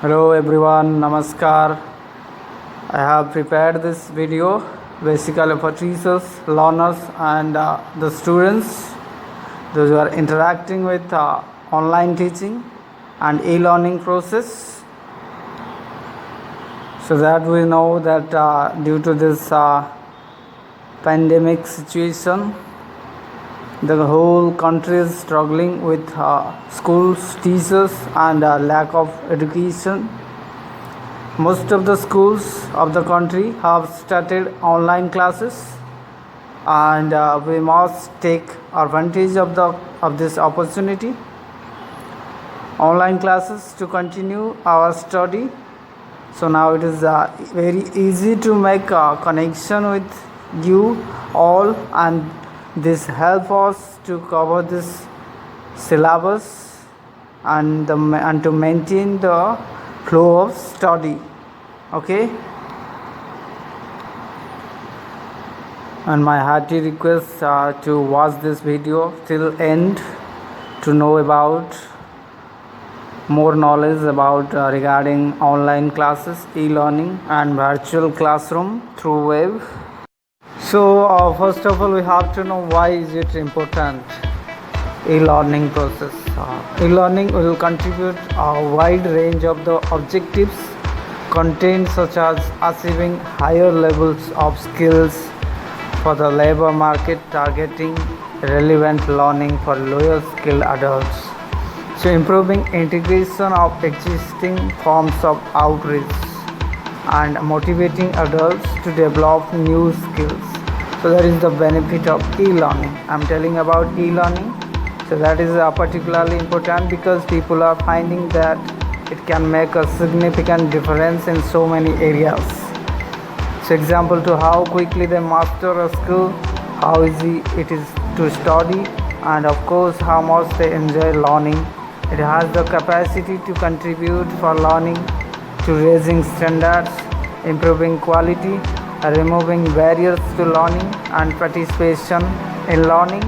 Hello everyone, Namaskar. I have prepared this video basically for teachers, learners, and the students, those who are interacting with online teaching and e-learning process, so that we know that due to this pandemic situation, the whole country is struggling with schools, teachers, and lack of education. Most of the schools of the country have started online classes, and we must take advantage of this opportunity. Online classes to continue our study. So now it is very easy to make a connection with you all, and this help us to cover this syllabus and to maintain the flow of study. Okay, and my hearty request to watch this video till end to know about more knowledge about regarding online classes, e-learning, and virtual classroom through web. So first of all, we have to know why is it important, e-learning process. E-learning will contribute a wide range of the objectives contained, such as achieving higher levels of skills for the labor market, targeting relevant learning for lower skilled adults, so improving integration of existing forms of outreach, and motivating adults to develop new skills. So that is the benefit of e-learning. I'm telling about e-learning. So that is particularly important because people are finding that it can make a significant difference in so many areas. So example to how quickly they master a skill, how easy it is to study, and of course how much they enjoy learning. It has the capacity to contribute for learning, to raising standards, improving quality, removing barriers to learning and participation in learning,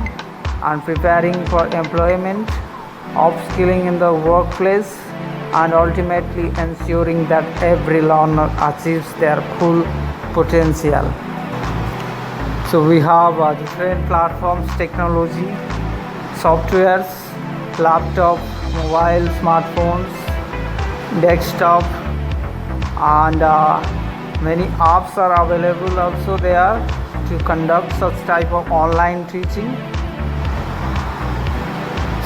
and preparing for employment, upskilling in the workplace, and ultimately ensuring that every learner achieves their full potential. So we have different platforms, technology, softwares, laptop, mobile, smartphones, desktop, and many apps are available also there to conduct such type of online teaching.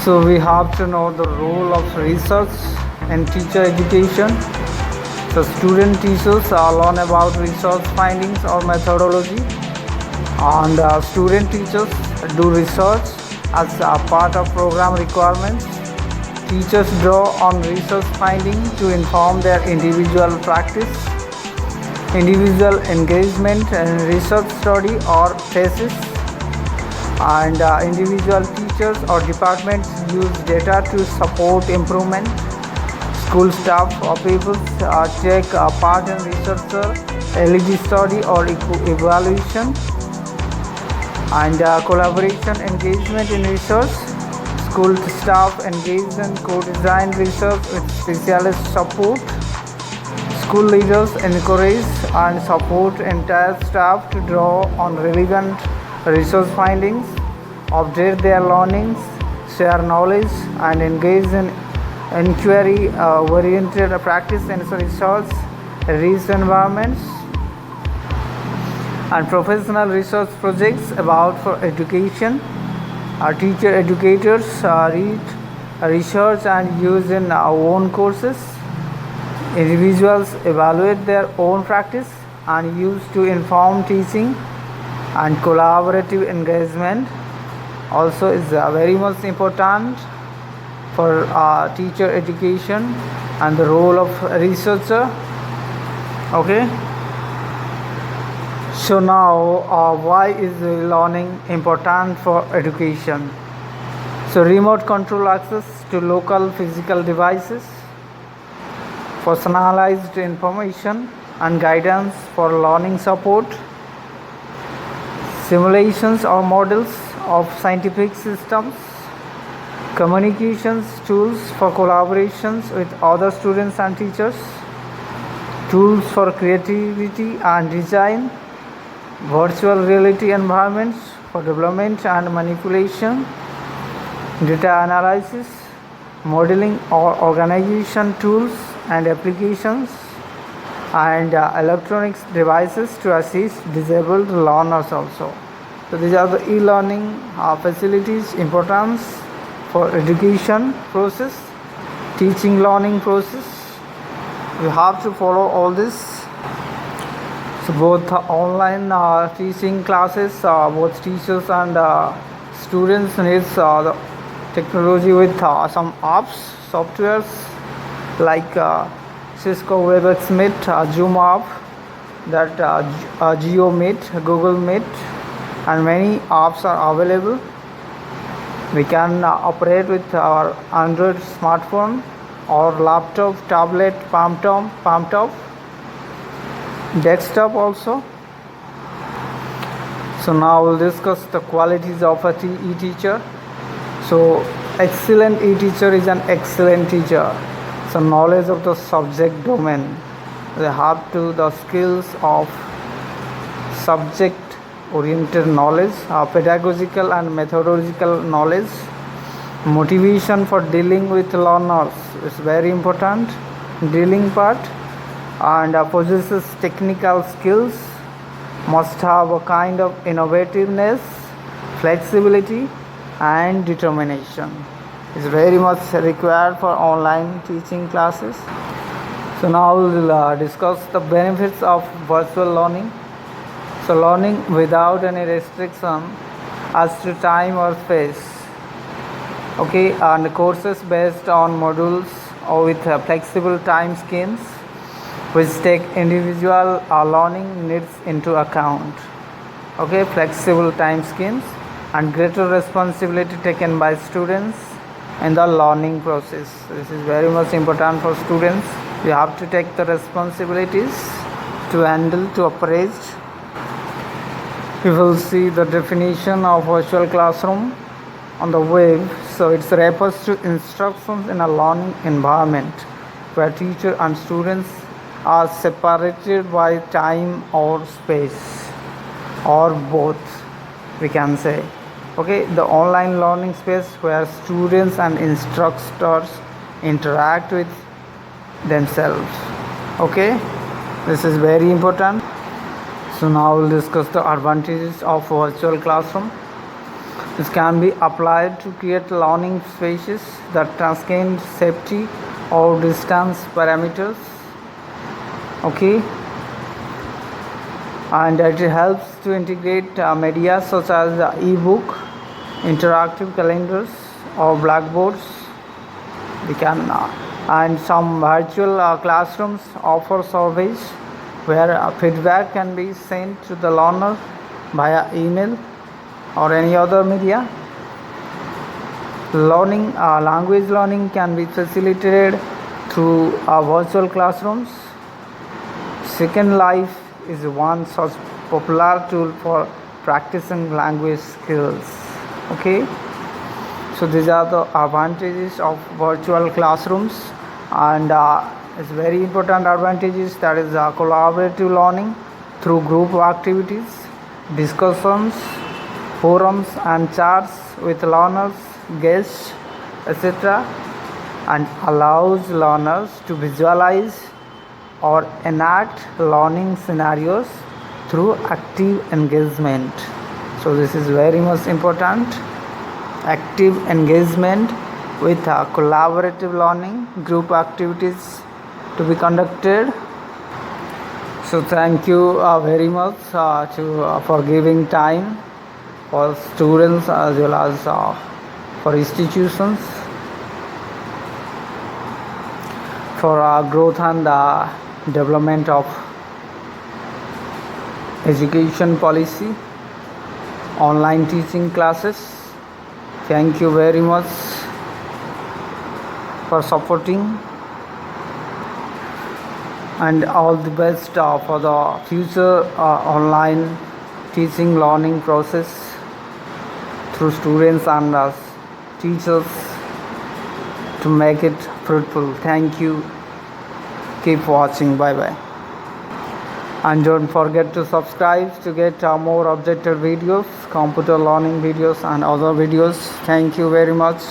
So we have to know the role of research in teacher education. So student teachers learn about research findings or methodology, and student teachers do research as a part of program requirements. Teachers draw on research findings to inform their individual practice, individual engagement in research study or thesis, and individual teachers or departments use data to support improvement. School staff or people take part in research, LED study or evaluation, and collaboration engagement in research. School staff engage in co-design research with specialist support. School leaders encourage and support entire staff to draw on relevant research findings, update their learnings, share knowledge, and engage in inquiry-oriented practice in research environments, and professional research projects about for education. Our teacher educators read, research, and use in our own courses. Individuals evaluate their own practice and use to inform teaching, and collaborative engagement also is very much important for teacher education and the role of researcher. Okay, so now why is learning important for education? So remote control access to local physical devices, personalized information and guidance for learning support, simulations or models of scientific systems, communications tools for collaborations with other students and teachers, tools for creativity and design, virtual reality environments for development and manipulation, data analysis, modeling or organization tools and applications, and electronics devices to assist disabled learners also. So these are the e-learning facilities importance for education process, teaching learning process. You have to follow all this. So both online teaching classes, both teachers and students needs the technology with some apps, softwares like Cisco WebEx Meet, Zoom app, that Geo Meet, Google Meet, and many apps are available. We can operate with our Android smartphone or laptop, tablet, palm top, desktop also. So now we'll discuss the qualities of a e-teacher. So excellent e-teacher is an excellent teacher. So knowledge of the subject domain. They have to the skills of subject oriented knowledge, pedagogical and methodological knowledge, motivation for dealing with learners is very important, dealing part, and possesses technical skills, must have a kind of innovativeness, flexibility and determination is very much required for online teaching classes. So now we will discuss the benefits of virtual learning. So learning without any restriction as to time or space. Okay, and courses based on modules or with flexible time schemes which take individual learning needs into account. Okay, flexible time schemes and greater responsibility taken by students in the learning process. This is very much important for students. You have to take the responsibilities to handle, to operate. You will see the definition of virtual classroom on the web. So it refers to instructions in a learning environment where teacher and students are separated by time or space, or both, we can say. Okay, the online learning space where students and instructors interact with themselves. Okay, this is very important. So now we'll discuss the advantages of virtual classroom. This can be applied to create learning spaces that transcend safety or distance parameters. Okay, and it helps to integrate media such as the e-book, interactive calendars or blackboards. We can and some virtual classrooms offer surveys where feedback can be sent to the learner via email or any other media. Learning, language learning can be facilitated through virtual classrooms. Second Life is one such popular tool for practicing language skills. Okay, so these are the advantages of virtual classrooms, and it's very important advantages, that is collaborative learning through group activities, discussions, forums and chats with learners, guests, etc., and allows learners to visualize or enact learning scenarios through active engagement. So this is very much important, active engagement with collaborative learning, group activities to be conducted. So thank you very much for giving time for students as well as for institutions for growth and development of education policy, online teaching classes. Thank you very much for supporting, and all the best for the future online teaching learning process through students and teachers. to make it fruitful. Thank you. Keep watching. Bye bye. And don't forget to subscribe to get more updated videos, computer learning videos and other videos. Thank you very much.